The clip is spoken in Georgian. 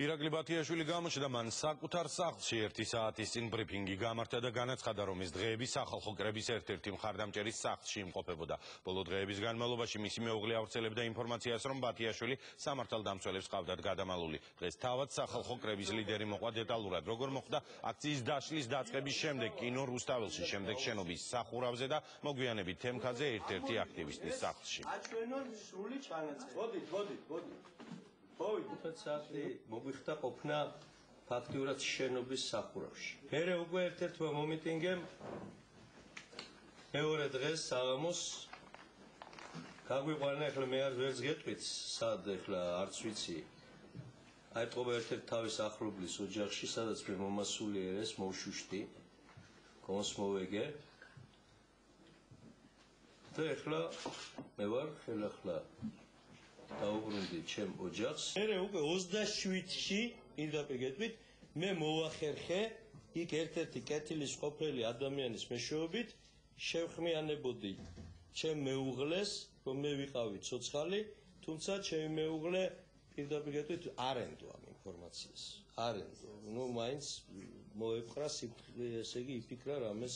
ირაკლი ბათიაშვილი გამოჩნდა მან საკუთარ სახლში 1 საათის წინ ბრიფინგი გამართა და განაცხადა, რომ ეს დღეები სახალხო კრების ერთ-ერთი მხარდამჭერის სახლში იმყოფებოდა. ბოლო დღეების განმავლობაში მისი მეუღლე ავრცელებდა ინფორმაციას, რომ ბათიაშვილი სამართალდამცველებს ჰყავდათ გადამალული. დღეს თავად სახალხო კრების ლიდერი მოყვა დეტალურად, როგორ მოხდა აქციის დაშლის დაწყების შემდეგ კინო რუსთაველში, შემდეგ შენობის სახურავზე და მოგვიანებით თემქაძე ერთ-ერთი აქტივისტის სახლში. აჩვენონ სრული ჩანაწერი. მოდით. საათი მოგვიხდა ყოფნა ფაქტიურად შენობის სახურავში. მერე უკვე ერთ-ერთმა მომიტინგემ მეორე დღეს საღამოს გაგვიყვანა, ახლა მე ვერც გეტყვით, სად ახლა არც ვიცი. აიწყობა ერთ-ერთ თავის ახლობლის ოჯახში, სადაც მე მომასულიერეს, მოვშუშტი, კონს მოვეგე. და ახლა მე ვარ ხელახლა დაუბრუნდი ჩემ ოჯახს. მერე უკვე 27-ში პირდაპირ გეტყვით, მე მოვახერხე იქ ერთ-ერთი კეთილის ყოფილი ადამიანის მეშვეობით შევხმიანებოდი ჩემ მეუღლეს, რომ მე ვიყავი ცოცხალი, თუმცა ჩემი მეუღლე პირდაპირ გეტყვით არ ენდო ამ ინფორმაციას. არ ენდო. ნუ მაინც მოეპყრა სიფხლი, ესე იგი იფიქრა რამეს